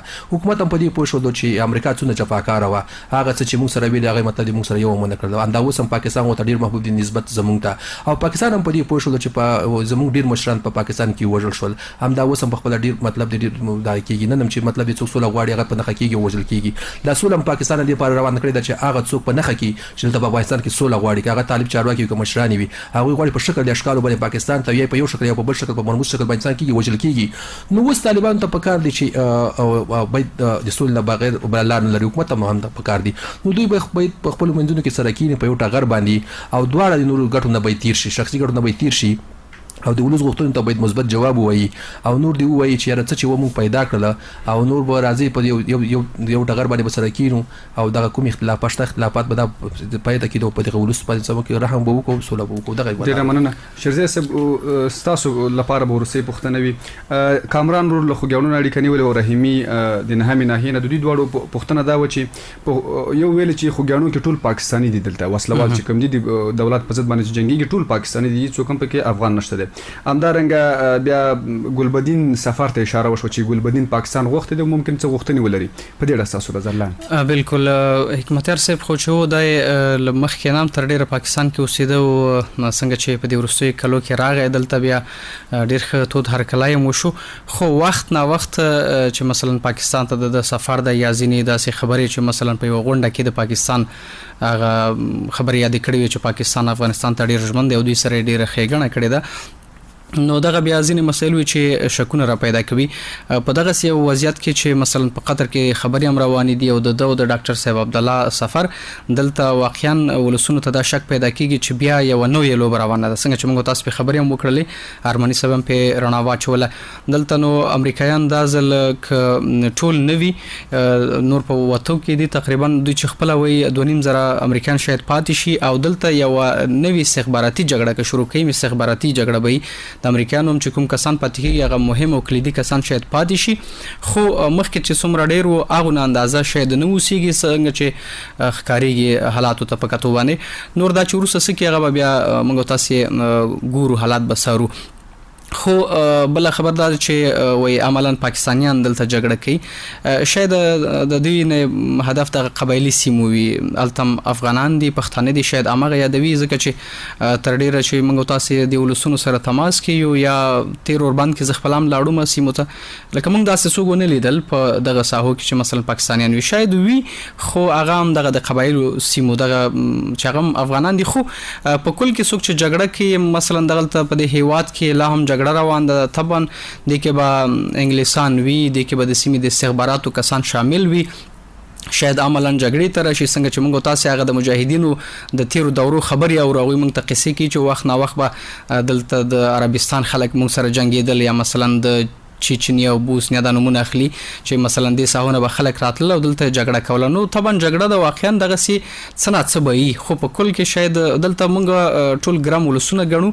هم په دې پوه شو چې امریکا څونه جفاکاره وه. هغه څه چې موږ سره ویل هغه مطلب موږ سره یو هم نه کړل. دا اوس هم پاکستان ورته ډېر محبوب دي نسبت زموږ ته، او پاکستان هم په دې پوه شو چې په زموږ ډېر مشران په پاکستان کې وژل شول. همدا اوس هم په خپل ډېر مطلب ډېر دا کېږي نن هم چې مطلب څوک سوله غواړي هغه په نخښه کېږي وژل کېږي. دا سوله هم پاکستان لپاره روان کړی دا چې هغه څوک په نخښه کې چې د افغانستان کې سوله غواړي، هغه طالب چارواکي کوم مشران وي، هغه غواړي په شکل د اشکال باندې پاکستان ته یا په یو شکل یا په بل شکل په مرموز شکل باندې کېږي وژل کېږي. نو اوس طالبان ته پکار دي چې باید د سولې بغیر بل لار نه لري، حکومت هم پکار دي. نو دوی به په خپل منځونو کې سره کېني په یو ټغر باندې او دواړه د نورو ګټو نه به تیر شي، شخصي ګټو نه به تیر شي او د ولس غوښتنو ته باید مثبت جواب ووایي او نور دی ووایي چې یاره څه چې موږ پیدا کړله او نور به راځي په یو ټغر باندې به سره کېنو او دغه کوم اختلافات شته اختلافات به دا پای ته کېدو په دغه ولس باندې سمه کې رحم به وکړو سوله به وکړو. دغه ډېره مننه شیرزی صاحب، ستاسو لپاره به وروستۍ پوښتنه وي. کامران رور له خوږیاڼونو اړیکه نیولې او رحیمي د نهمې ناحیې نه د دوی دواړو پوښتنه دا وه چې یو ویل چې خوږیاڼو کې ټول پاکستاني دي، دلته وسلوال چې کوم دي د دولت په ضد باندې چې جنګېږي ټول پاکستاني دي، څوک هم پکې افغان نشته دی. همدارنګه بیا ګلبدین سفر ته اشاره وشو چې ګلبدین پاکستان غوښتي دی، ممکن څه غوښتنې ولري په دې اړه ستاسو نظر لاندې؟ بالکل حکمتیار صاحب خو چې د مخکې نام تر ډېره پاکستان کې اوسېده او څنګه چې په دې وروستیو کلو کې راغی دلته بیا ډېر ښه تود هرکلی هم وشو. خو وخت نا وخت چې مثلا پاکستان ته د سفر د یا ځینې داسې خبرې چې مثلا په یوه غونډه کې د پاکستان هغه خبرې یادې کړې وي چې پاکستان افغانستان ته ډېر ژمن دی او دوی سره یې ډېره ښېګڼه کړې ده. نو دغه بیا ځینې مسایل وي چې شکونه را پیدا کوي په دغه یو وضعیت کې چې مثلا په قطر کې خبرې هم روانې دي او د ډاکټر صاحب عبدالله سفر دلته واقعا ولسونو ته دا شک پیدا کیږي چې بیا یو نوې لوبه روانه ده. څنګه چې موږ تاسو په خبرې هم وکړلې ارمني صاحب هم په رڼا واچوله دلته. نو امریکایان دا ځل ټول نوي نور په وته کې دي تقریبا دوی چې خپل وي 2.5 امریکایان شاید پاتې شي او دلته یو نوې استخباراتي جګړه کې شروع کړي. استخباراتي جګړه به د امریکایانو چې کوم کسان پاتې کېږي هغه مهم او کلیدي کسان شاید پاتې شي، خو مخکې چې څومره ډېر وو هغو نه اندازه شاید نه اوسېږي څنګه چې ښکارېږي حالاتو ته په کتو باندې. نور دا چې وروسته څه کېږي هغه به بیا موږ تاسې ګورو، حالات به څارو. خو بل خبر دا چې وای عملاً پاکستانیان دلته جګړه کوي، شاید د دوی نه هدف د قبایلی سیمو وي، التم افغانان دي پښتانه دي شاید هغه یادوي ځکه چې تر ډیره چې موږ تاسو د ولسونو سره تماس کیو یا تیر اوربند کې خپل هم لاړو سیمو ته لکه موږ داسې څوک نه لیدل په دغه ساحو کې چې مثلا پاکستانیان وي شاید وي، خو هغه هم دغه د قبایلو سیمو دغه چې هغه افغانان دي. خو په کل کې څوک چې جګړه کوي مثلا دغه په دې هیواد کې لا هم جګړه روان ده، طبعا د کې به انګلیسان وي، د کې به د سیمې د استخباراتو کسان شامل وي، شاید عملاً جګړې ته راشي. څنګه چې موږ تاسو هغه د مجاهدینو د تیرو دورو خبرې او راوي موږ ته قصې کوي چې وخت نا وخت به دلته د عربستان خلک موږ سره جنگېدل یا مثلا د چچنیا او بوسنیا د نمونه اخلي چې مثلا د ساحونه به خلک راتل او دلته جګړه کوله. نو طبعا جګړه د واقعا دغه سي څنګه څه به خو په کل کې شاید دلته موږ ټول ګرام ولسونه غنو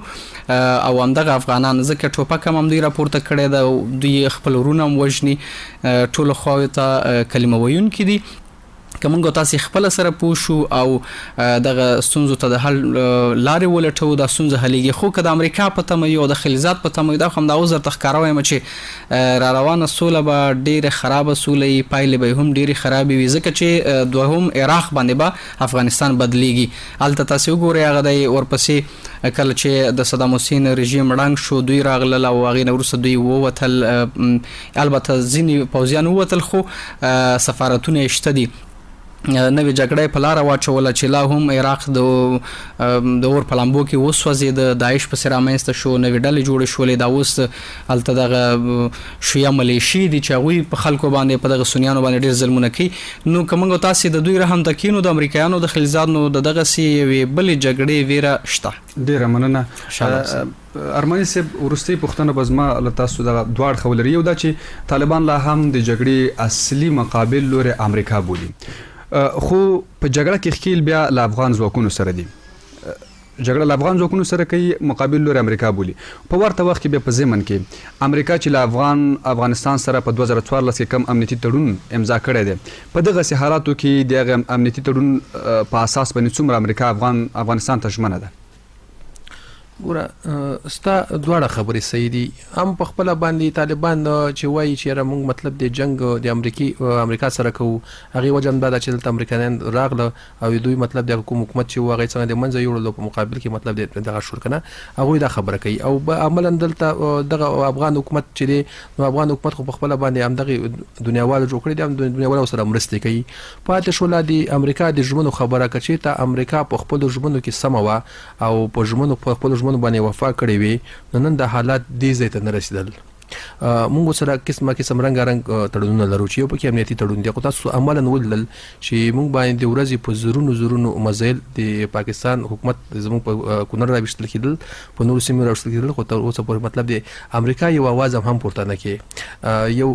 او همدغه افغانان ځکه ټوپک هم دوی راپورته کړي دا دوی خپل ورونه وژني ټول خو ته کلمه ویون کړي. کومه تاسو خپل سره پوښو او دغه ستونزو ته د حل لارې ولټو د ستونزې حلېږي. خو که د امریکا په تمه یو د خلیزات په تمه دا هم د اوزر تخکاروي چې را روانه سوله به ډېره خرابه سوله یې پایلې به هم ډېرې خرابې وي ځکه چې دوهم عراق باندې به افغانستان بدلیږي. هلته تاسو وګورئ هغه د ورپسې کله چې د صدام حسین رژیم ړنګ شو دوی راغلل او هغې نه وروسته دوی ووتل، البته ځینې پوځیان ووتل خو سفارتونه یې شته دي. نوې جګړه په لار واچوله چې لا هم عراق د اور په لامبو کې وسوځید، داعش په سر رامنځته شو، نوې ډلې جوړې شولې، دا اوس هلته دغه شیعه ملیشي دي چې هغوی په خلکو باندې په دغه سنیانو باندې ډېر ظلمونه کوي. نو که موږ تاسې د دوی رحم ته کینو د امریکایانو د خلیلزاد نو د دغسې یوې بلې جګړې ویره شته. ډېره مننه ارماني صاحب. وروستۍ پوښتنه به زما له تاسو دغه دواړه خبرې یو دا چې طالبان لا هم د جګړې اصلي مقابل لوري امریکا بولي، خو په جګړه کې ښکیل بیا له افغان ځواکونو سره دي، جګړه له افغان ځواکونو سره کوي، مقابل لوري امریکا بولي. په ورته وخت کې بیا په ضمن کې امریکا چې له افغانستان سره په 2014 کې کم امنیتي تړون امضا کړی دی، په دغسې حالاتو کې دغه امنیتي تړون په اساس باندې څومره امریکا افغانستان ته ژمنه ده؟ ګوره ستا دواړه خبرې صحیح دي. هم په خپله باندې طالبان چې وایي چې یاره موږ مطلب د جنګ د امریکا سره کوو، هغې وجه هم دا ده چې دلته امریکایان راغله او دوی مطلب د کوم حکومت چې و هغې څنګه د منځه یوړلو په مقابل کې مطلب د دغه شور که نه هغوی دا خبره کوي. او عملا دلته دغه افغان حکومت چې دی نو افغان حکومت خو په خپله باندې همدغې دنیاوالو جوړ کړي دي، هم دنیاوالو سره مرستې کوي. پاتې شوله د امریکا د ژمنو خبره که چېرته امریکا په خپلو ژمنو کې سمه وه او په خپلو ژمنو باندې وفا کړې وي، نو نن د حالات دې ځای ته نه رسېدل. موږ سره قسم رنګارنګ تړونونه لرو چې یو پکې امنیتي تړون دی، خو تاسو عملاً ولیدل چې موږ باندې د ورځې په زرونو میزایل د پاکستان حکومت زموږ په کونړ راویشتل کېدل، په نورو سیمو راویشتل کېدل، خو تر اوسه پورې مطلب د امریکا یو اواز هم پورته نه کړي. یو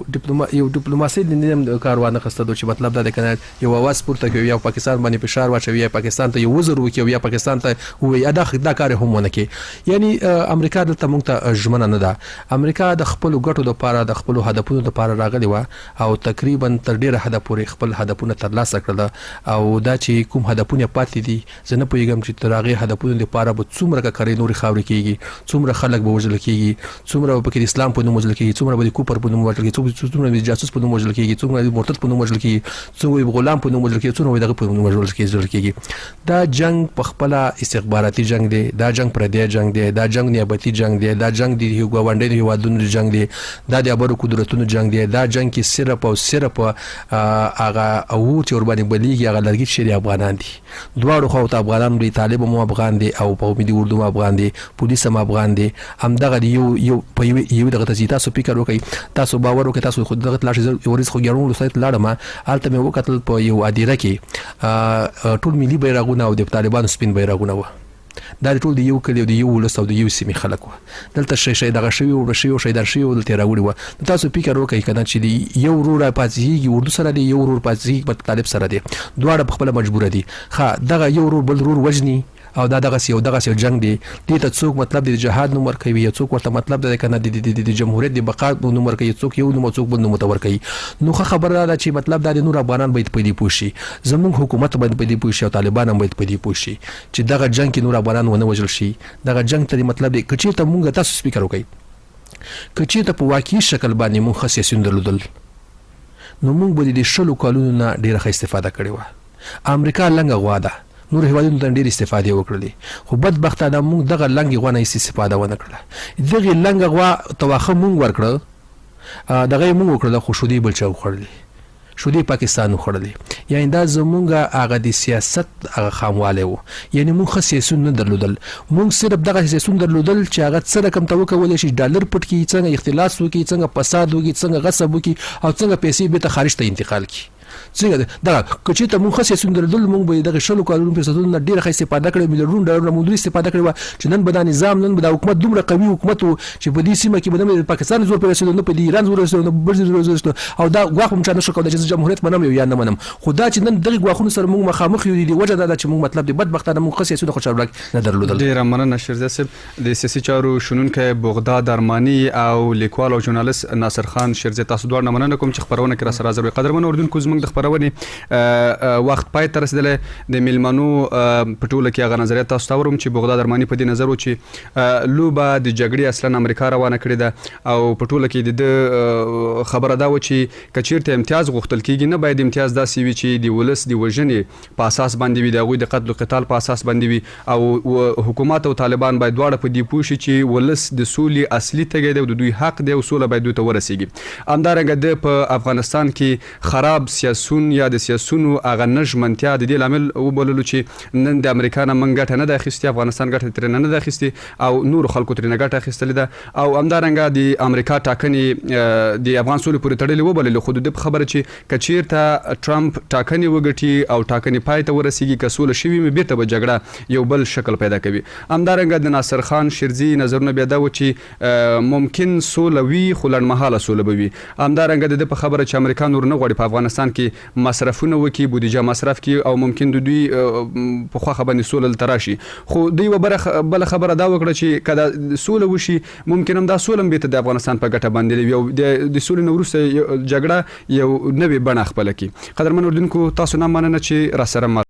ډیپلوماسي د نیم کار وانه خسته چې مطلب دا دی که نه یو اواز پورته کوي، یا پاکستان باندې فشار واچوي، یا پاکستان ته یو وزر وکړي، یا پاکستان ته ووایي دا کار هم ونه کړي. یعنی امریکا دلته موږ ته ژمنه نه ده. امریکا د خپلو ګټو دپاره د خپلو هدفونو لپاره راغلی وه او تقریبا تر ډیره حده پورې خپل هدفونه ترلاسه کړل. او دا چې کوم هدفونه پاتې دي زه نه پوهېږم چې تر هغې هدفونو لپاره به څومره ککرۍ نورې خاورې کېږي، څومره خلک به وژل کېږي، څومره به پکې د اسلام په نوم وژل کېږي، څومره به د کوپر په نوم وژل کېږي، څومره به د جاسوس په نوم وژل کېږي، څومره د مرتد په نوم وژل کېږي، څومره به غلام په نوم وژل کېږي، څومره به دغه په نوم وژل کېږي. دا جنګ په خپله استخباراتي جنګ دی، دا جنګ پردی جنګ دی، دا جنګ نیابتي جنګ دی، دا جنګ د ګاونډیو هېوادونو جنګ دی، دا د ابرو قدرتونو جنګ دی. دا جنګ کې صرف او صرف هغه او چې ورباندې بلیږي هغه لرګي چې افغانان دي، دواړو خواو ته افغانان دي، طالب هم افغان دي او په ملي اردو هم افغان دي، پولیس هم افغان دي. همدغه یو په یو دغه ته تاسو فکر وکړئ، تاسو باور وکړئ، تاسو خود دغه لاړ شئ ورځ خو ګرون لسایت لاړم هلته مې وکتل په یو ادیره کې ټول ملي بیرغونه او د طالبانو سپین بیرغونه وه. دا ټول د یو کلی او د یو ولس او د یو سیمې خلک وه. دلته دغه شوي او شهیدان شوي دلته یې راوړي وه. تاسو فکر وکړئ که نه چې د یو ورور راپاڅېږي اردو سره دی، یو ورور پاڅېږي په طالب سره دی، دواړه په خپله مجبوره دي. دغه یو ورور بل ورور وژني او دا دغسې جنګ دی. دې ته څوک مطلب د جهاد نوم ورکوي، یا څوک ورته مطلب دی که نه د جمهوریت د بقا نوم ورکوي، څوک یو نوم او څوک بل نوم ورته ورکوي. نو ښه خبره دا ده چې مطلب دا د نور افغانان باید په دې پوه شي، زموږ حکومت باید په دې پوه شي او طالبان هم باید په دې پوه شي چې دغه جنګ کې نور افغانان ونه وژل شي. دغه جنګ ته مطلب دی که چېرته موږ تاسو فکر وکړئ، که چېرته په واقعي شکل باندې موږ ښه سیاسیون درلودل نو موږ به د 100 کالونو نه ډېره ښه استفاده کړې وه. امریکا لنګه غوا ده، نور هیوادونو ته ډېرې استفادې وکړلې، خو بدبختانه موږ دغه لنګې غوا نه هېڅ استفاده ونه کړله. دغې لنګه غوا تواخه موږ ورکړه، دغه یې موږ وکړله، خو شودې بل چا وخوړلې، شودې پاکستان وخوړلې. یعنې دا زمونږ هغه د سیاست هغه خاموالی و. یعنې موږ ښه سیاسون نه درلودل، موږ صرف دغه سیاسون درلودل چې هغه څه رقم ته وکولی شي ډالر پټ کړي، څنګه اختلاس وکړي، څنګه فساد وکړي، څنګه غصب وکړي او څنګه پیسې بېرته خارج ته انتقال کړي. څنګه دغه که چېرته موږ ښه سیاسون درلودل موږ به دغه 100 کالونو فرصتونو نه ډېره ښه استفاده کړې، میلیونونه ډالرونه موږ استفاده کړې وه چې نن به دا نظام، نن به دا حکومت دومره قوي حکومت و چې په دې سیمه کې به نه د پاکستان زور پرې رسېدو، نه په دې ایران زور رسېدو، نه بل زور رسېدو، او دا ګواښ هم چا نه شو کولی چې زه جمهوریت منم یا نه منم. خو دا چې نن دغې ګواښونو سره موږ مخامخ یو، د وجه دا ده چې موږ مطلب د بدبختانه موږ ښه سیاسونه خو چارواکي نه درلودل. ډېره مننه شیرزاد صاحب. د سیاسي چارو شنونکی بغداد ارماني او لیکوال او ژورنالست ناصر خان شیرزاد، تاسو دواړه مننه کوم چې خپرونه کې راسره حاضر وئ. قدرمنو اردوونکو، زموږ د خپرونې وخت پای ته رسیدلی. د میلمنو په ټوله کې هغه نظریات تاسو ته ورم چې بغداد ارماني په دې نظر و چې لوبه د جګړې اصلا امریکا روانه کړې ده او په ټوله کې د خبره دا و چې که چېرته امتیاز غوښتل کېږي نه باید امتیاز داسې وي چې د ولس د وژنې په اساس باندې وي، د هغوی د قتل و قتال په اساس باندې وي، او حکومت او طالبان باید دواړه په دې پوه شي چې ولس د سولې اصلي تږی دی او د دوی حق دی او سوله باید دوی ته ورسېږي. همدارنګه د په افغانستان کې خراب سیاست سیاسون یا د سیاسونو هغه نژمنتیا د دې لامل وبوللو چې نن د امریکا نه موږ ګټه نه ده اخیستې، افغانستان ګټه ترې نه ده اخیستې او نور خلکو ترې نه ګټه اخیستلې ده او همدارنګه د امریکا ټاکنې د افغان سولې پورې تړلې وبللې. خو د دې په خبره چې که چیرته ټرمپ ټاکنې وګټي او ټاکنې پای ته ورسیږي، که سوله شوي وي، بیرته به جګړه یو بل شکل پیدا کوي. همدارنګه د ناصر خان شیرزي نظرونه بیا دا و چې ممکن سوله وي خو لنډمهاله سوله به وي. همدارنګه د دې په خبره چې امریکا نور نه غواړي په افغانستان کې مصرفونه وکړي، بودیجه مصرف کړي او ممکن د دوی په خواخه باندې سوله دلته راشي. خو دوی بله خبره دا وکړه چې که دا سوله وشي ممکن هم دا سوله هم بیرته د افغانستان په ګټه باندې وي او د سولې نه وروسته جګړه یو نوې بڼه خپله کړي. قدرمن اردوونکو، تاسو نه مننه چې راسره